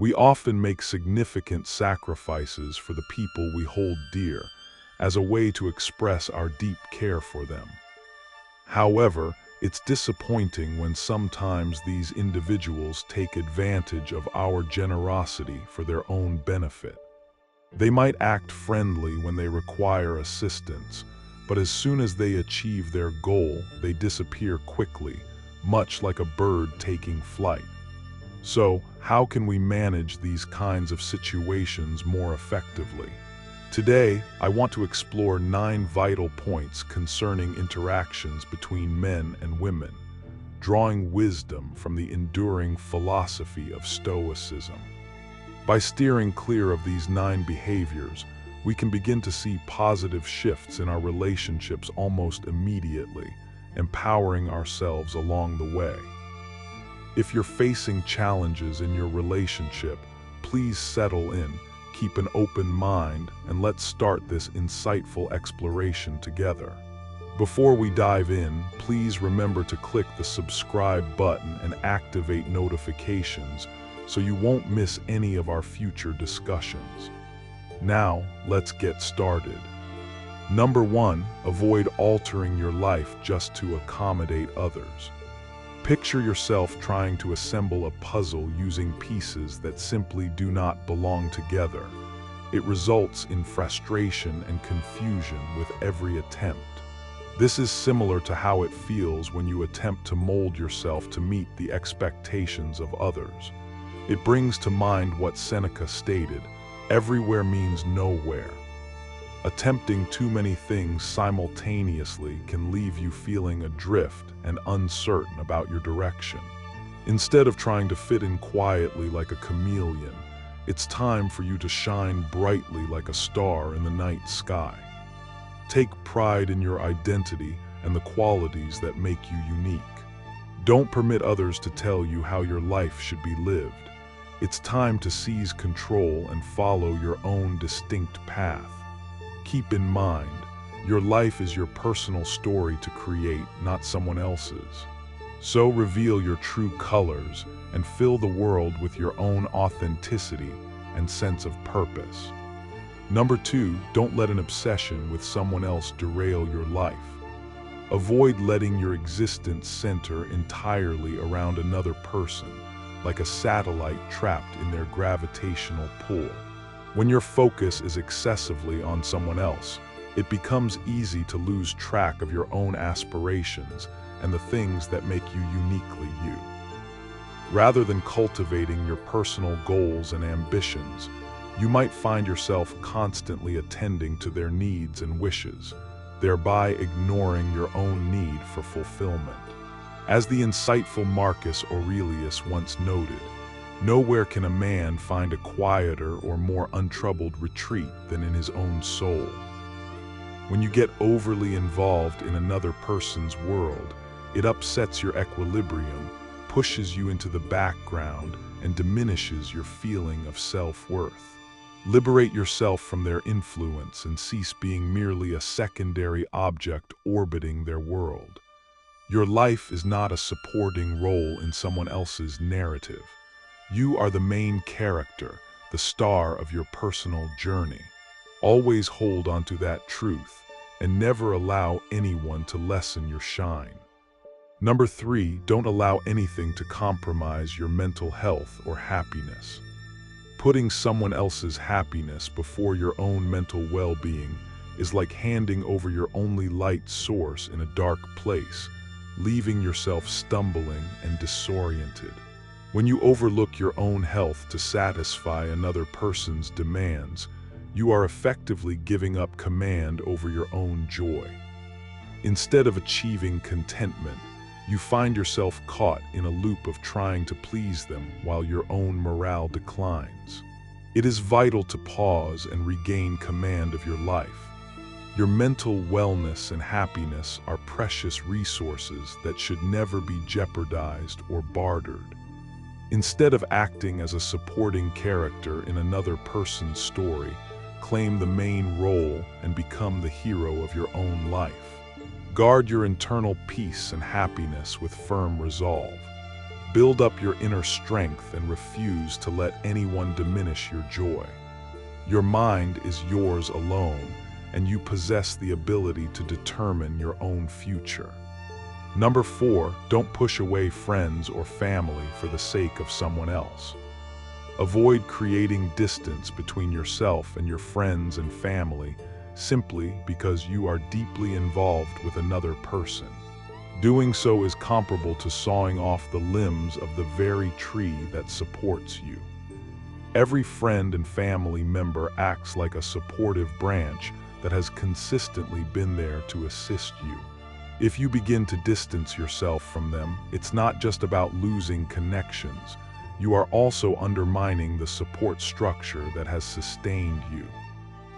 We often make significant sacrifices for the people we hold dear as a way to express our deep care for them. However, it's disappointing when sometimes these individuals take advantage of our generosity for their own benefit. They might act friendly when they require assistance, but as soon as they achieve their goal, they disappear quickly, much like a bird taking flight. So, how can we manage these kinds of situations more effectively? Today, I want to explore 9 vital points concerning interactions between men and women, drawing wisdom from the enduring philosophy of Stoicism. By steering clear of these 9 behaviors, we can begin to see positive shifts in our relationships almost immediately, empowering ourselves along the way. If you're facing challenges in your relationship, please settle in, keep an open mind, and let's start this insightful exploration together. Before we dive in, please remember to click the subscribe button and activate notifications so you won't miss any of our future discussions. Now, let's get started. Number 1, avoid altering your life just to accommodate others. Picture yourself trying to assemble a puzzle using pieces that simply do not belong together. It results in frustration and confusion with every attempt. This is similar to how it feels when you attempt to mold yourself to meet the expectations of others. It brings to mind what Seneca stated, "Everywhere means nowhere." Attempting too many things simultaneously can leave you feeling adrift and uncertain about your direction. Instead of trying to fit in quietly like a chameleon, it's time for you to shine brightly like a star in the night sky. Take pride in your identity and the qualities that make you unique. Don't permit others to tell you how your life should be lived. It's time to seize control and follow your own distinct path. Keep in mind, your life is your personal story to create, not someone else's. So reveal your true colors and fill the world with your own authenticity and sense of purpose. Number 2, don't let an obsession with someone else derail your life. Avoid letting your existence center entirely around another person, like a satellite trapped in their gravitational pull. When your focus is excessively on someone else, it becomes easy to lose track of your own aspirations and the things that make you uniquely you. Rather than cultivating your personal goals and ambitions, you might find yourself constantly attending to their needs and wishes, thereby ignoring your own need for fulfillment. As the insightful Marcus Aurelius once noted, nowhere can a man find a quieter or more untroubled retreat than in his own soul. When you get overly involved in another person's world, it upsets your equilibrium, pushes you into the background, and diminishes your feeling of self-worth. Liberate yourself from their influence and cease being merely a secondary object orbiting their world. Your life is not a supporting role in someone else's narrative. You are the main character, the star of your personal journey. Always hold onto that truth and never allow anyone to lessen your shine. Number 3, don't allow anything to compromise your mental health or happiness. Putting someone else's happiness before your own mental well-being is like handing over your only light source in a dark place, leaving yourself stumbling and disoriented. When you overlook your own health to satisfy another person's demands, you are effectively giving up command over your own joy. Instead of achieving contentment, you find yourself caught in a loop of trying to please them while your own morale declines. It is vital to pause and regain command of your life. Your mental wellness and happiness are precious resources that should never be jeopardized or bartered. Instead of acting as a supporting character in another person's story, claim the main role and become the hero of your own life. Guard your internal peace and happiness with firm resolve. Build up your inner strength and refuse to let anyone diminish your joy. Your mind is yours alone, and you possess the ability to determine your own future. Number 4, don't push away friends or family for the sake of someone else. Avoid creating distance between yourself and your friends and family simply because you are deeply involved with another person. Doing so is comparable to sawing off the limbs of the very tree that supports you. Every friend and family member acts like a supportive branch that has consistently been there to assist you. If you begin to distance yourself from them, it's not just about losing connections. You are also undermining the support structure that has sustained you.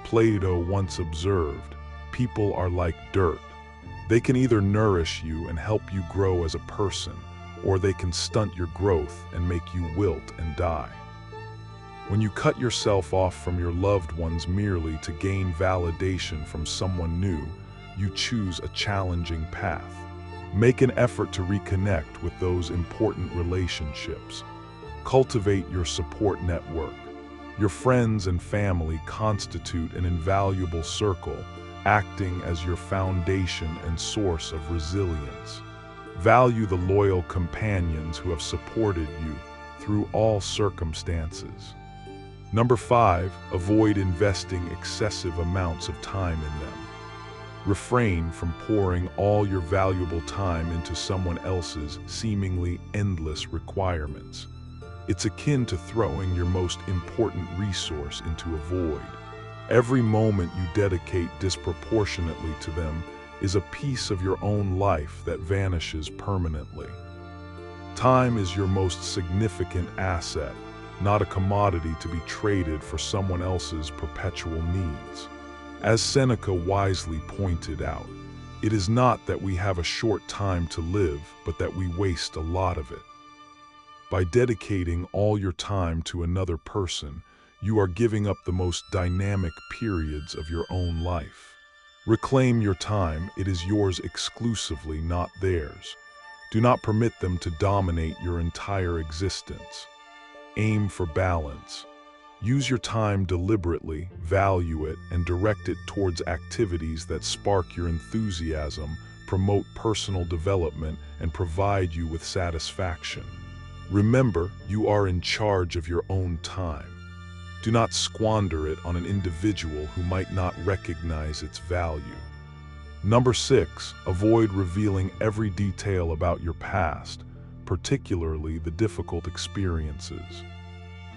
Plato once observed, "People are like dirt. They can either nourish you and help you grow as a person, or they can stunt your growth and make you wilt and die." When you cut yourself off from your loved ones merely to gain validation from someone new, you choose a challenging path. Make an effort to reconnect with those important relationships. Cultivate your support network. Your friends and family constitute an invaluable circle, acting as your foundation and source of resilience. Value the loyal companions who have supported you through all circumstances. Number 5, avoid investing excessive amounts of time in them. Refrain from pouring all your valuable time into someone else's seemingly endless requirements. It's akin to throwing your most important resource into a void. Every moment you dedicate disproportionately to them is a piece of your own life that vanishes permanently. Time is your most significant asset, not a commodity to be traded for someone else's perpetual needs. As Seneca wisely pointed out, it is not that we have a short time to live, but that we waste a lot of it. By dedicating all your time to another person, you are giving up the most dynamic periods of your own life. Reclaim your time. It is yours exclusively, not theirs. Do not permit them to dominate your entire existence. Aim for balance. Use your time deliberately, value it, and direct it towards activities that spark your enthusiasm, promote personal development, and provide you with satisfaction. Remember, you are in charge of your own time. Do not squander it on an individual who might not recognize its value. Number 6, avoid revealing every detail about your past, particularly the difficult experiences.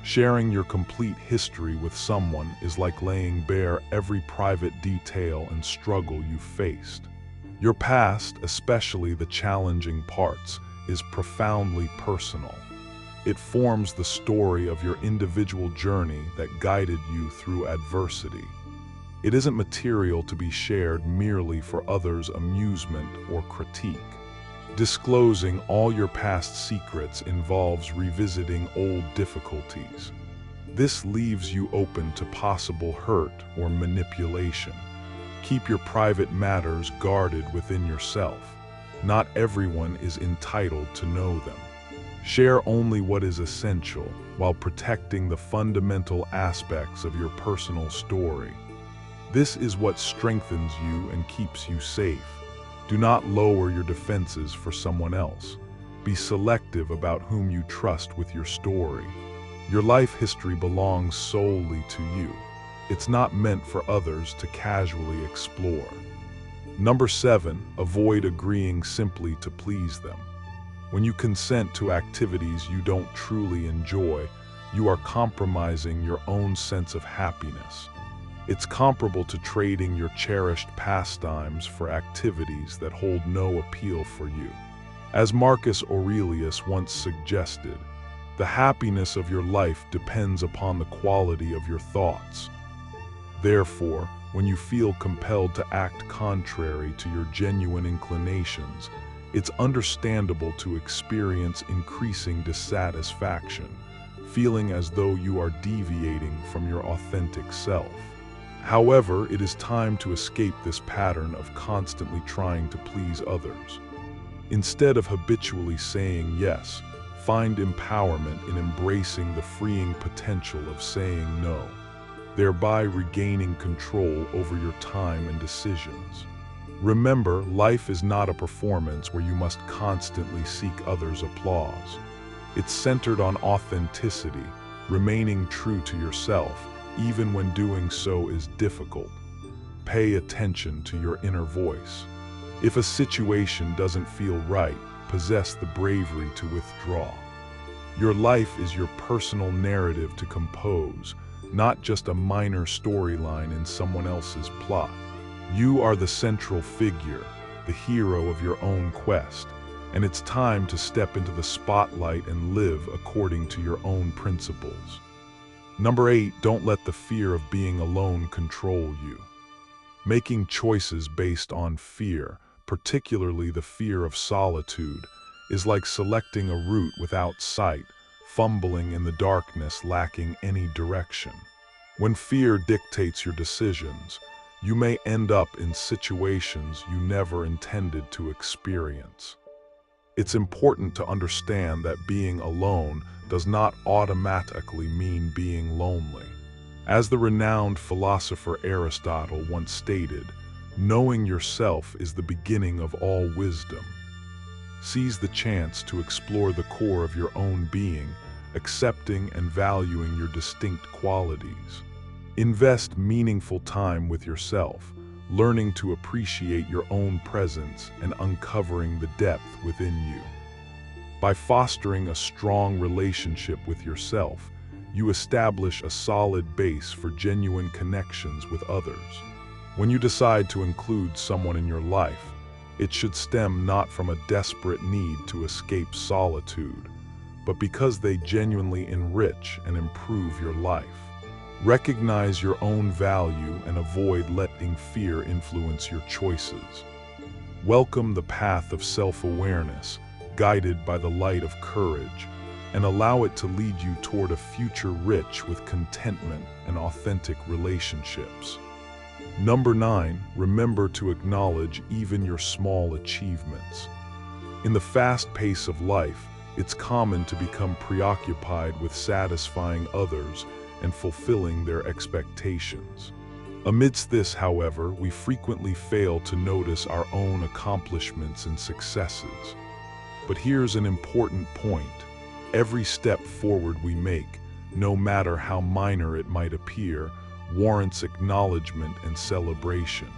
Sharing your complete history with someone is like laying bare every private detail and struggle you faced. Your past, especially the challenging parts, is profoundly personal. It forms the story of your individual journey that guided you through adversity. It isn't material to be shared merely for others' amusement or critique. Disclosing all your past secrets involves revisiting old difficulties. This leaves you open to possible hurt or manipulation. Keep your private matters guarded within yourself. Not everyone is entitled to know them. Share only what is essential while protecting the fundamental aspects of your personal story. This is what strengthens you and keeps you safe. Do not lower your defenses for someone else. Be selective about whom you trust with your story. Your life history belongs solely to you. It's not meant for others to casually explore. Number 7, avoid agreeing simply to please them. When you consent to activities you don't truly enjoy, you are compromising your own sense of happiness. It's comparable to trading your cherished pastimes for activities that hold no appeal for you. As Marcus Aurelius once suggested, the happiness of your life depends upon the quality of your thoughts. Therefore, when you feel compelled to act contrary to your genuine inclinations, it's understandable to experience increasing dissatisfaction, feeling as though you are deviating from your authentic self. However, it is time to escape this pattern of constantly trying to please others. Instead of habitually saying yes, find empowerment in embracing the freeing potential of saying no, thereby regaining control over your time and decisions. Remember, life is not a performance where you must constantly seek others' applause. It's centered on authenticity, remaining true to yourself, even when doing so is difficult. Pay attention to your inner voice. If a situation doesn't feel right, possess the bravery to withdraw. Your life is your personal narrative to compose, not just a minor storyline in someone else's plot. You are the central figure, the hero of your own quest, and it's time to step into the spotlight and live according to your own principles. Number 8, don't let the fear of being alone control you. Making choices based on fear, particularly the fear of solitude, is like selecting a route without sight, fumbling in the darkness, lacking any direction. When fear dictates your decisions, you may end up in situations you never intended to experience. It's important to understand that being alone does not automatically mean being lonely. As the renowned philosopher Aristotle once stated, knowing yourself is the beginning of all wisdom. Seize the chance to explore the core of your own being, accepting and valuing your distinct qualities. Invest meaningful time with yourself, learning to appreciate your own presence and uncovering the depth within you. By fostering a strong relationship with yourself, you establish a solid base for genuine connections with others. When you decide to include someone in your life, it should stem not from a desperate need to escape solitude, but because they genuinely enrich and improve your life. Recognize your own value and avoid letting fear influence your choices. Welcome the path of self-awareness, guided by the light of courage, and allow it to lead you toward a future rich with contentment and authentic relationships. Number 9, remember to acknowledge even your small achievements. In the fast pace of life, it's common to become preoccupied with satisfying others and fulfilling their expectations. Amidst this, however, we frequently fail to notice our own accomplishments and successes. But here's an important point. Every step forward we make, no matter how minor it might appear, warrants acknowledgement and celebration.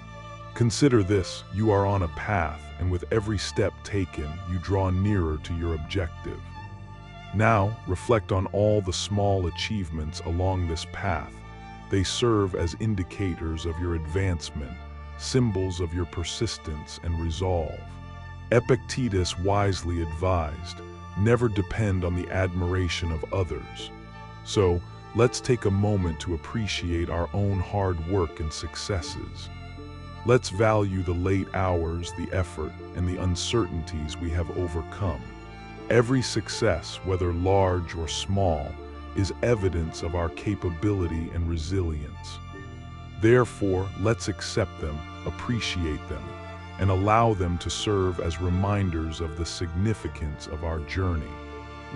Consider this: you are on a path, and with every step taken, you draw nearer to your objective. Now, reflect on all the small achievements along this path. They serve as indicators of your advancement, symbols of your persistence and resolve. Epictetus wisely advised, never depend on the admiration of others. So, let's take a moment to appreciate our own hard work and successes. Let's value the late hours, the effort, and the uncertainties we have overcome. Every success, whether large or small, is evidence of our capability and resilience. Therefore, let's accept them, appreciate them, and allow them to serve as reminders of the significance of our journey.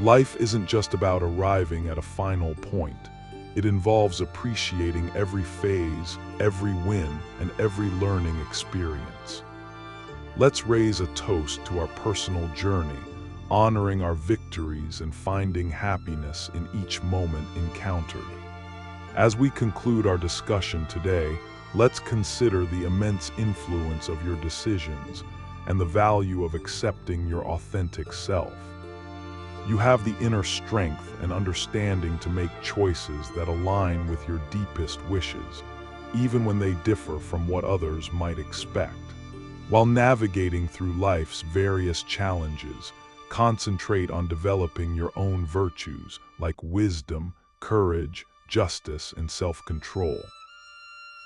Life isn't just about arriving at a final point. It involves appreciating every phase, every win, and every learning experience. Let's raise a toast to our personal journey, honoring our victories and finding happiness in each moment encountered. As we conclude our discussion today, let's consider the immense influence of your decisions and the value of accepting your authentic self. You have the inner strength and understanding to make choices that align with your deepest wishes, even when they differ from what others might expect. While navigating through life's various challenges, concentrate on developing your own virtues like wisdom, courage, justice, and self-control.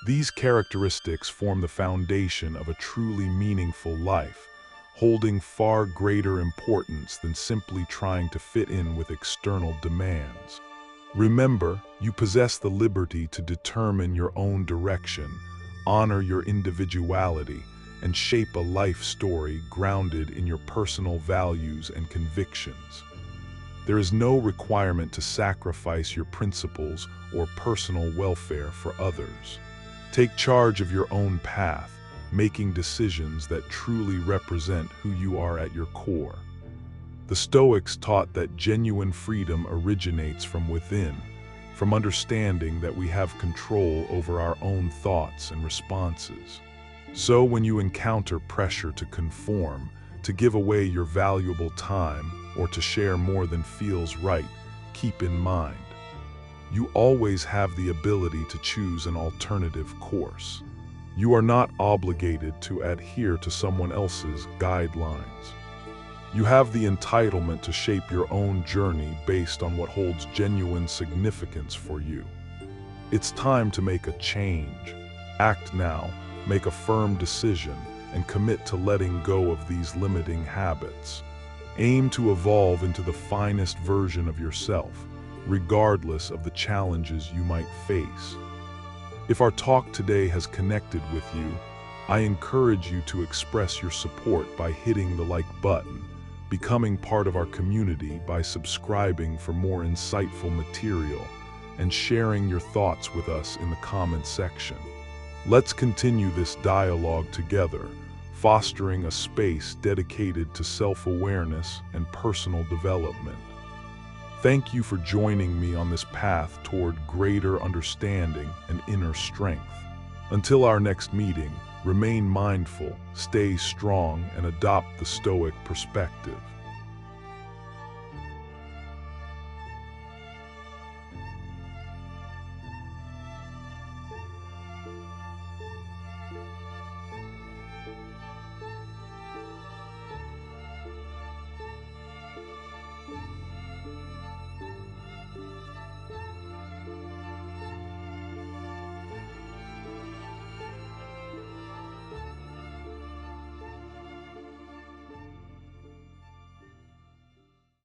These characteristics form the foundation of a truly meaningful life, holding far greater importance than simply trying to fit in with external demands. Remember, you possess the liberty to determine your own direction, honor your individuality, and shape a life story grounded in your personal values and convictions. There is no requirement to sacrifice your principles or personal welfare for others. Take charge of your own path, making decisions that truly represent who you are at your core. The Stoics taught that genuine freedom originates from within, from understanding that we have control over our own thoughts and responses. So when you encounter pressure to conform, to give away your valuable time, or to share more than feels right, keep in mind, you always have the ability to choose an alternative course. You are not obligated to adhere to someone else's guidelines. You have the entitlement to shape your own journey based on what holds genuine significance for you. It's time to make a change. Act now, make a firm decision, and commit to letting go of these limiting habits. Aim to evolve into the finest version of yourself, regardless of the challenges you might face. If our talk today has connected with you, I encourage you to express your support by hitting the like button, becoming part of our community by subscribing for more insightful material, and sharing your thoughts with us in the comments section. Let's continue this dialogue together, fostering a space dedicated to self-awareness and personal development. Thank you for joining me on this path toward greater understanding and inner strength. Until our next meeting, remain mindful, stay strong, and adopt the Stoic perspective.